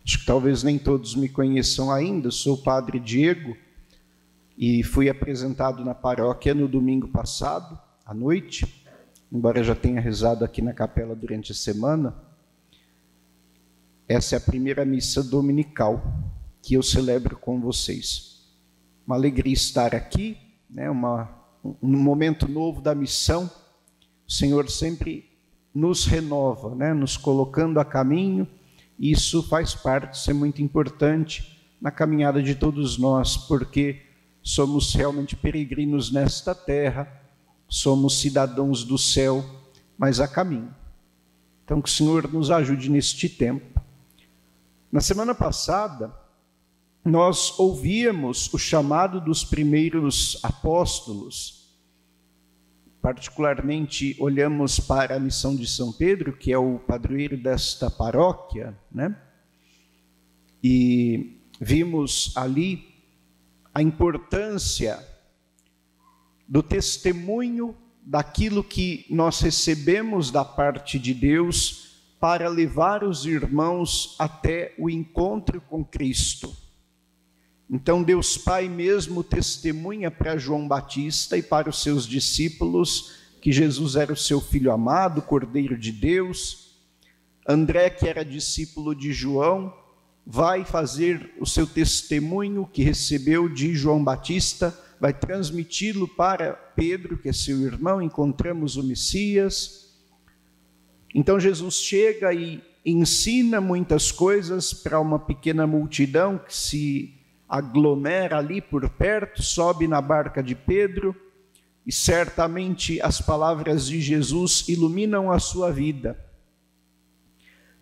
Acho que talvez nem todos me conheçam ainda. Sou o Padre Diego e fui apresentado na paróquia no domingo passado, à noite, embora já tenha rezado aqui na capela durante a semana. Essa é a primeira missa dominical que eu celebro com vocês. Uma alegria estar aqui, né? Um momento novo da missão. O Senhor sempre nos renova, né? Nos colocando a caminho. Isso faz parte, isso é muito importante na caminhada de todos nós, porque somos realmente peregrinos nesta terra, somos cidadãos do céu, mas a caminho. Então, que o Senhor nos ajude neste tempo. Na semana passada, nós ouvíamos o chamado dos primeiros apóstolos. Particularmente, olhamos para a missão de São Pedro, que é o padroeiro desta paróquia, né? E vimos ali a importância do testemunho daquilo que nós recebemos da parte de Deus para levar os irmãos até o encontro com Cristo. Então, Deus Pai mesmo testemunha para João Batista e para os seus discípulos que Jesus era o seu Filho amado, Cordeiro de Deus. André, que era discípulo de João, vai fazer o seu testemunho que recebeu de João Batista, vai transmiti-lo para Pedro, que é seu irmão. Encontramos o Messias. Então, Jesus chega e ensina muitas coisas para uma pequena multidão que se aglomera ali por perto, sobe na barca de Pedro, e certamente as palavras de Jesus iluminam a sua vida.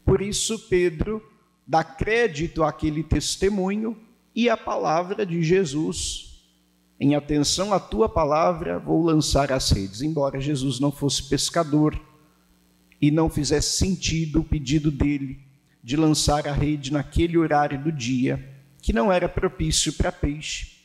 Por isso, Pedro dá crédito àquele testemunho e à palavra de Jesus. Em atenção à tua palavra, vou lançar as redes. Embora Jesus não fosse pescador e não fizesse sentido o pedido dele de lançar a rede naquele horário do dia, que não era propício para peixe.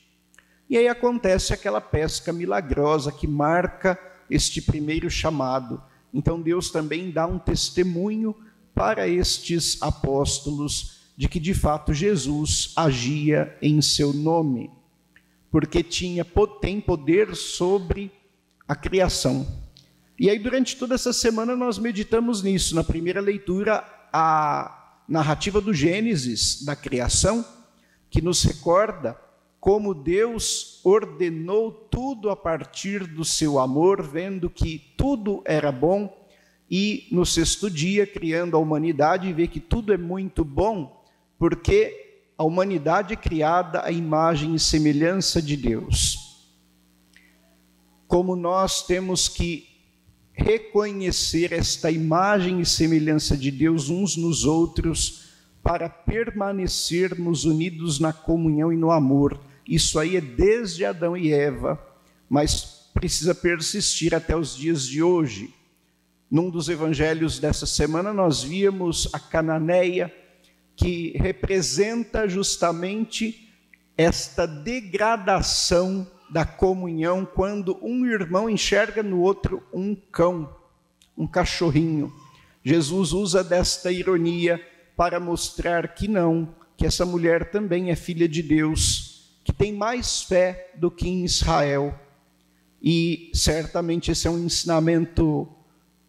E aí acontece aquela pesca milagrosa que marca este primeiro chamado. Então Deus também dá um testemunho para estes apóstolos de que de fato Jesus agia em seu nome, porque tem poder sobre a criação. E aí durante toda essa semana nós meditamos nisso. Na primeira leitura, a narrativa do Gênesis, da criação, que nos recorda como Deus ordenou tudo a partir do seu amor, vendo que tudo era bom, e no sexto dia, criando a humanidade, vê que tudo é muito bom, porque a humanidade é criada à imagem e semelhança de Deus. Como nós temos que reconhecer esta imagem e semelhança de Deus uns nos outros, para permanecermos unidos na comunhão e no amor. Isso aí é desde Adão e Eva, mas precisa persistir até os dias de hoje. Num dos evangelhos dessa semana, nós víamos a Cananeia, que representa justamente esta degradação da comunhão, quando um irmão enxerga no outro um cão, um cachorrinho. Jesus usa desta ironia para mostrar que não, que essa mulher também é filha de Deus, que tem mais fé do que em Israel. E certamente esse é um ensinamento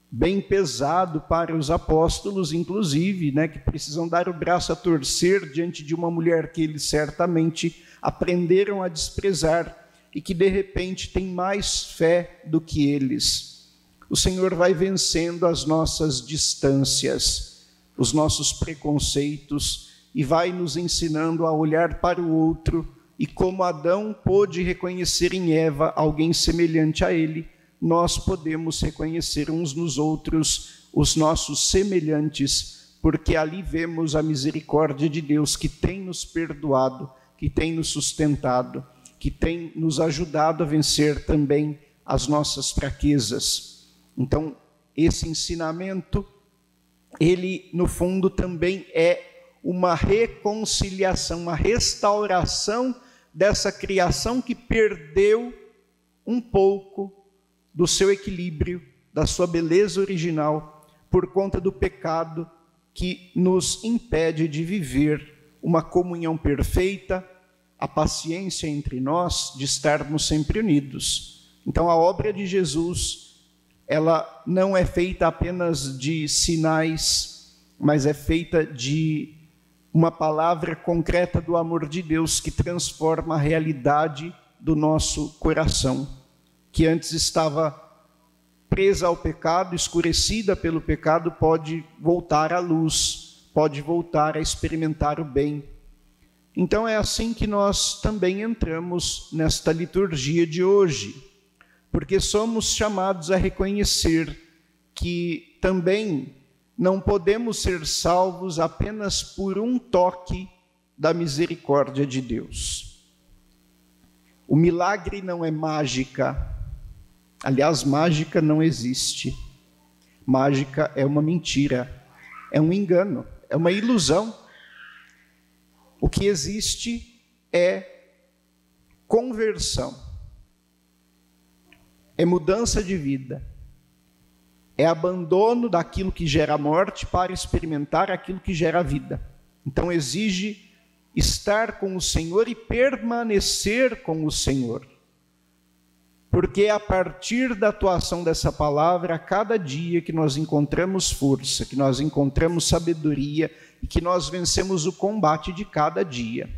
bem pesado para os apóstolos, inclusive, né, que precisam dar o braço a torcer diante de uma mulher que eles certamente aprenderam a desprezar e que de repente tem mais fé do que eles. O Senhor vai vencendo as nossas distâncias, os nossos preconceitos, e vai nos ensinando a olhar para o outro, e como Adão pôde reconhecer em Eva alguém semelhante a ele, nós podemos reconhecer uns nos outros os nossos semelhantes, porque ali vemos a misericórdia de Deus, que tem nos perdoado, que tem nos sustentado, que tem nos ajudado a vencer também as nossas fraquezas. Então, esse ensinamento, ele, no fundo, também é uma reconciliação, uma restauração dessa criação que perdeu um pouco do seu equilíbrio, da sua beleza original, por conta do pecado que nos impede de viver uma comunhão perfeita, a paciência entre nós, de estarmos sempre unidos. Então, a obra de Jesus, ela não é feita apenas de sinais, mas é feita de uma palavra concreta do amor de Deus que transforma a realidade do nosso coração, que antes estava presa ao pecado, escurecida pelo pecado, pode voltar à luz, pode voltar a experimentar o bem. Então é assim que nós também entramos nesta liturgia de hoje, porque somos chamados a reconhecer que também não podemos ser salvos apenas por um toque da misericórdia de Deus. O milagre não é mágica. Aliás, mágica não existe. Mágica é uma mentira, é um engano, é uma ilusão. O que existe é conversão, é mudança de vida, é abandono daquilo que gera morte para experimentar aquilo que gera vida. Então exige estar com o Senhor e permanecer com o Senhor. Porque é a partir da atuação dessa palavra, a cada dia que nós encontramos força, que nós encontramos sabedoria e que nós vencemos o combate de cada dia.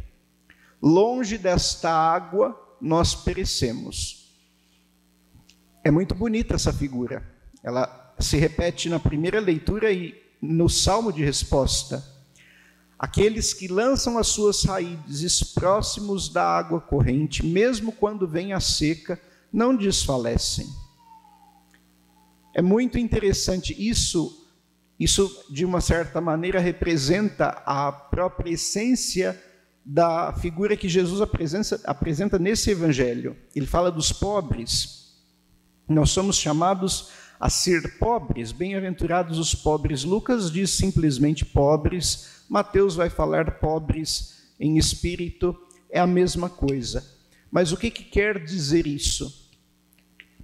Longe desta água, nós perecemos. É muito bonita essa figura. Ela se repete na primeira leitura e no salmo de resposta. Aqueles que lançam as suas raízes próximos da água corrente, mesmo quando vem a seca, não desfalecem. É muito interessante isso de uma certa maneira representa a própria essência da figura que Jesus apresenta nesse evangelho. Ele fala dos pobres. Nós somos chamados a ser pobres, bem-aventurados os pobres. Lucas diz simplesmente pobres, Mateus vai falar pobres em espírito, é a mesma coisa. Mas o que quer dizer isso?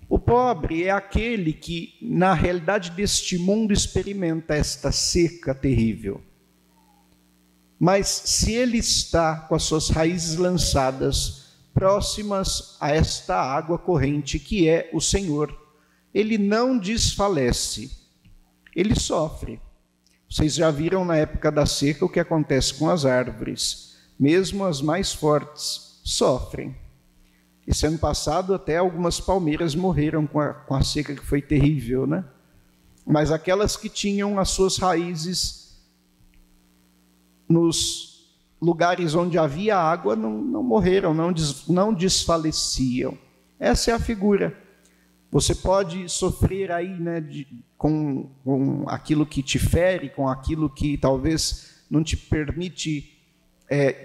O pobre é aquele que, na realidade deste mundo, experimenta esta seca terrível. Mas se ele está com as suas raízes lançadas próximas a esta água corrente, que é o Senhor, ele não desfalece, ele sofre. Vocês já viram na época da seca o que acontece com as árvores, mesmo as mais fortes sofrem. Esse ano passado até algumas palmeiras morreram com a seca, que foi terrível, né? Mas aquelas que tinham as suas raízes nos lugares onde havia água não morreram, não desfaleciam. Essa é a figura. Você pode sofrer aí, né, com aquilo que te fere, com aquilo que talvez não te permite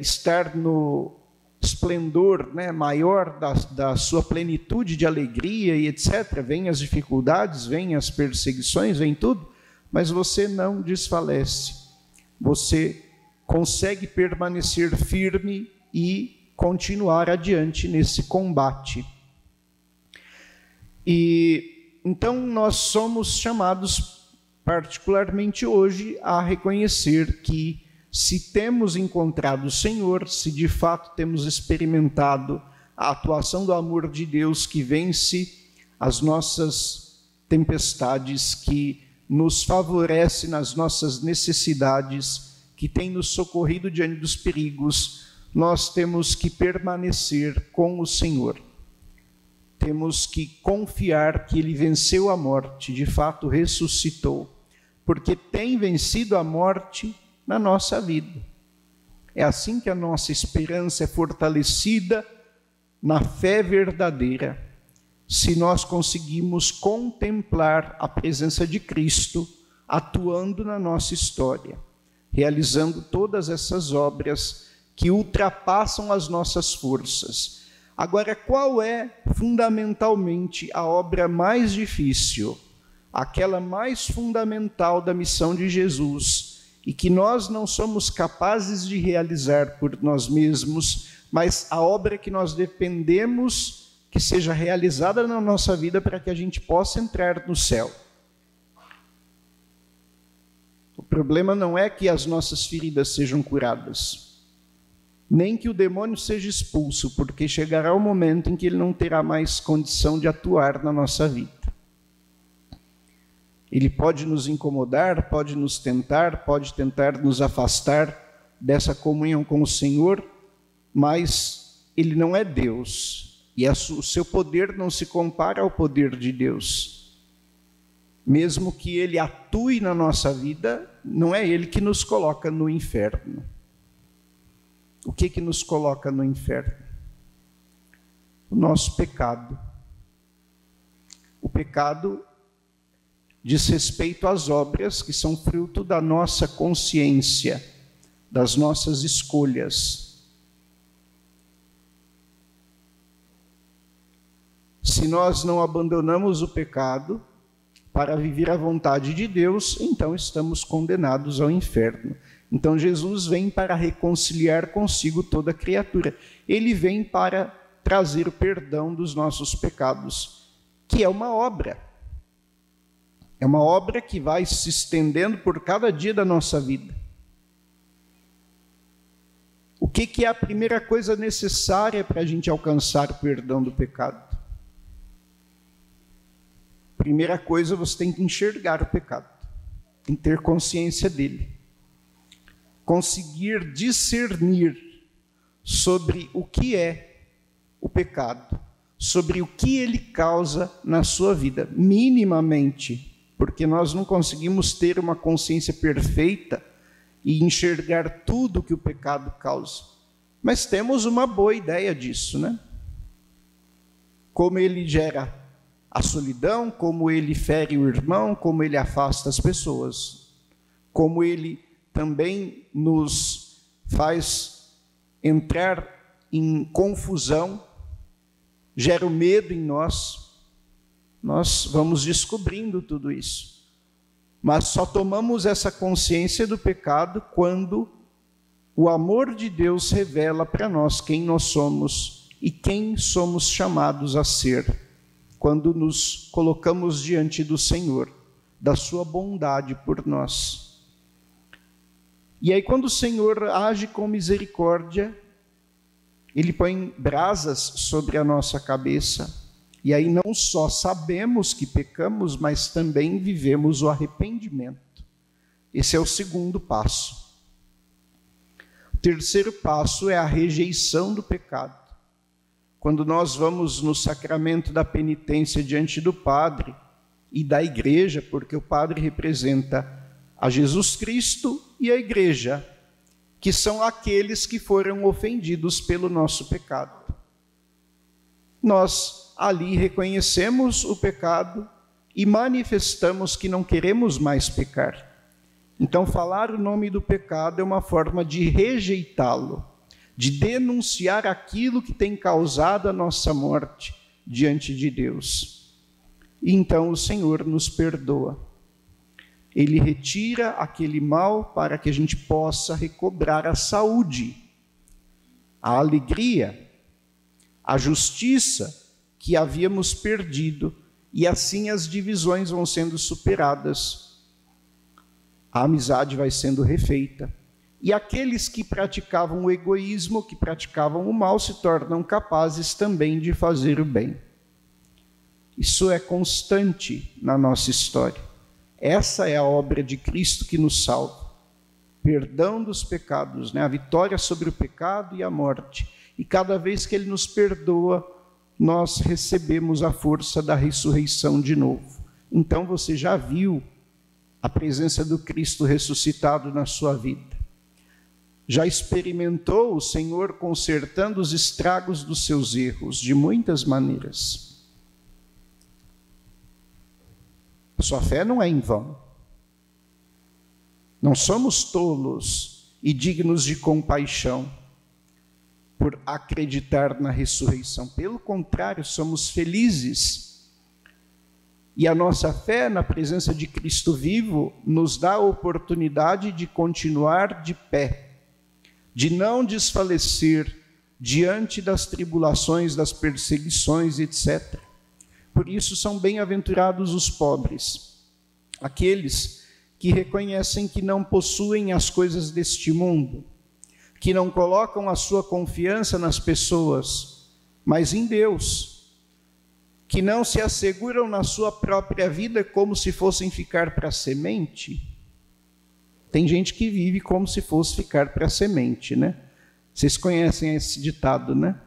estar no esplendor, né, maior da sua plenitude de alegria e etc. Vêm as dificuldades, vêm as perseguições, vem tudo, mas você não desfalece. Você consegue permanecer firme e continuar adiante nesse combate. E então nós somos chamados, particularmente hoje, a reconhecer que se temos encontrado o Senhor, se de fato temos experimentado a atuação do amor de Deus que vence as nossas tempestades, que nos favorece nas nossas necessidades, que tem nos socorrido diante dos perigos, nós temos que permanecer com o Senhor. Temos que confiar que Ele venceu a morte, de fato ressuscitou, porque tem vencido a morte na nossa vida. É assim que a nossa esperança é fortalecida na fé verdadeira, se nós conseguimos contemplar a presença de Cristo atuando na nossa história, realizando todas essas obras que ultrapassam as nossas forças. Agora, qual é fundamentalmente a obra mais difícil, aquela mais fundamental da missão de Jesus, e que nós não somos capazes de realizar por nós mesmos, mas a obra que nós dependemos que seja realizada na nossa vida para que a gente possa entrar no céu? problema não é que as nossas feridas sejam curadas, nem que o demônio seja expulso, porque chegará o momento em que ele não terá mais condição de atuar na nossa vida. Ele pode nos incomodar, pode nos tentar, pode tentar nos afastar dessa comunhão com o Senhor, mas ele não é Deus, e o seu poder não se compara ao poder de Deus. Mesmo que ele atue na nossa vida, não é ele que nos coloca no inferno. O que nos coloca no inferno? O nosso pecado. O pecado diz respeito às obras que são fruto da nossa consciência, das nossas escolhas. Se nós não abandonamos o pecado para viver a vontade de Deus, então estamos condenados ao inferno. Então Jesus vem para reconciliar consigo toda criatura. Ele vem para trazer o perdão dos nossos pecados, que é uma obra. É uma obra que vai se estendendo por cada dia da nossa vida. O que é a primeira coisa necessária para a gente alcançar o perdão do pecado? Primeira coisa, você tem que enxergar o pecado, tem que ter consciência dele, conseguir discernir sobre o que é o pecado, sobre o que ele causa na sua vida, minimamente, porque nós não conseguimos ter uma consciência perfeita e enxergar tudo que o pecado causa. Mas temos uma boa ideia disso, né? Como ele gera a solidão, como ele fere o irmão, como ele afasta as pessoas, como ele também nos faz entrar em confusão, gera o medo em nós. Nós vamos descobrindo tudo isso. Mas só tomamos essa consciência do pecado quando o amor de Deus revela para nós quem nós somos e quem somos chamados a ser, quando nos colocamos diante do Senhor, da sua bondade por nós. E aí, quando o Senhor age com misericórdia, ele põe brasas sobre a nossa cabeça. E aí não só sabemos que pecamos, mas também vivemos o arrependimento. Esse é o segundo passo. O terceiro passo é a rejeição do pecado. Quando nós vamos no sacramento da penitência diante do padre e da igreja, porque o padre representa a Jesus Cristo e a igreja, que são aqueles que foram ofendidos pelo nosso pecado. Nós ali reconhecemos o pecado e manifestamos que não queremos mais pecar. Então, falar o nome do pecado é uma forma de rejeitá-lo, de denunciar aquilo que tem causado a nossa morte diante de Deus. E então o Senhor nos perdoa. Ele retira aquele mal para que a gente possa recobrar a saúde, a alegria, a justiça que havíamos perdido, e assim as divisões vão sendo superadas, a amizade vai sendo refeita, e aqueles que praticavam o egoísmo, que praticavam o mal, se tornam capazes também de fazer o bem. Isso é constante na nossa história. Essa é a obra de Cristo que nos salva. Perdão dos pecados, né? A vitória sobre o pecado e a morte. E cada vez que Ele nos perdoa, nós recebemos a força da ressurreição de novo. Então você já viu a presença do Cristo ressuscitado na sua vida. Já experimentou o Senhor consertando os estragos dos seus erros de muitas maneiras. A sua fé não é em vão. Não somos tolos e dignos de compaixão por acreditar na ressurreição. Pelo contrário, somos felizes. E a nossa fé na presença de Cristo vivo nos dá a oportunidade de continuar de pé, de não desfalecer diante das tribulações, das perseguições, etc. Por isso são bem-aventurados os pobres, aqueles que reconhecem que não possuem as coisas deste mundo, que não colocam a sua confiança nas pessoas, mas em Deus, que não se asseguram na sua própria vida como se fossem ficar para a semente. Tem gente que vive como se fosse ficar para a semente, né? Vocês conhecem esse ditado, né?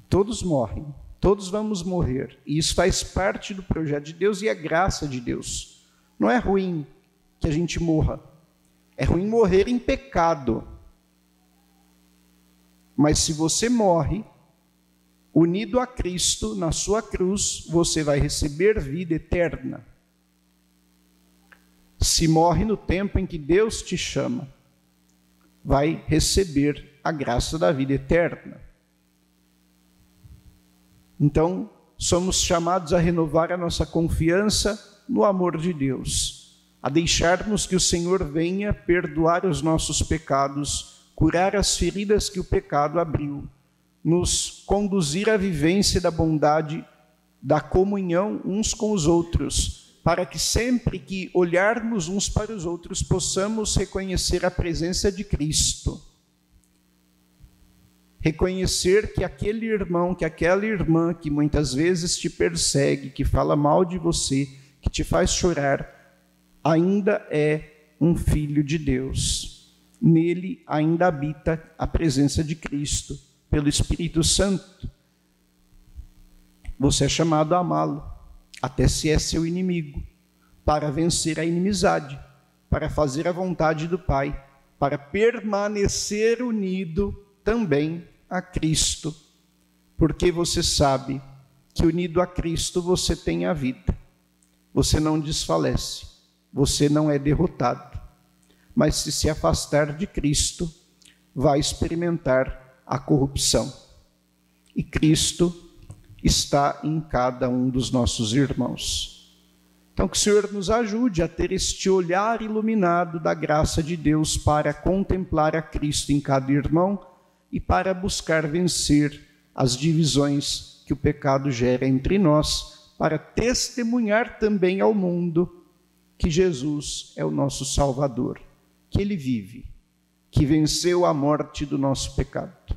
Todos morrem, todos vamos morrer. E isso faz parte do projeto de Deus e é graça de Deus. Não é ruim que a gente morra. É ruim morrer em pecado. Mas se você morre unido a Cristo na sua cruz, você vai receber vida eterna. Se morre no tempo em que Deus te chama, vai receber a graça da vida eterna. Então, somos chamados a renovar a nossa confiança no amor de Deus, a deixarmos que o Senhor venha perdoar os nossos pecados, curar as feridas que o pecado abriu, nos conduzir à vivência da bondade, da comunhão uns com os outros, para que sempre que olharmos uns para os outros, possamos reconhecer a presença de Cristo. Reconhecer que aquele irmão, que aquela irmã que muitas vezes te persegue, que fala mal de você, que te faz chorar, ainda é um filho de Deus. Nele ainda habita a presença de Cristo, pelo Espírito Santo. Você é chamado a amá-lo, até se é seu inimigo, para vencer a inimizade, para fazer a vontade do Pai, para permanecer unido também a Cristo, porque você sabe que unido a Cristo você tem a vida, você não desfalece, você não é derrotado, mas se afastar de Cristo, vai experimentar a corrupção, e Cristo está em cada um dos nossos irmãos. Então que o Senhor nos ajude a ter este olhar iluminado da graça de Deus para contemplar a Cristo em cada irmão e para buscar vencer as divisões que o pecado gera entre nós, para testemunhar também ao mundo que Jesus é o nosso Salvador, que Ele vive, que venceu a morte do nosso pecado.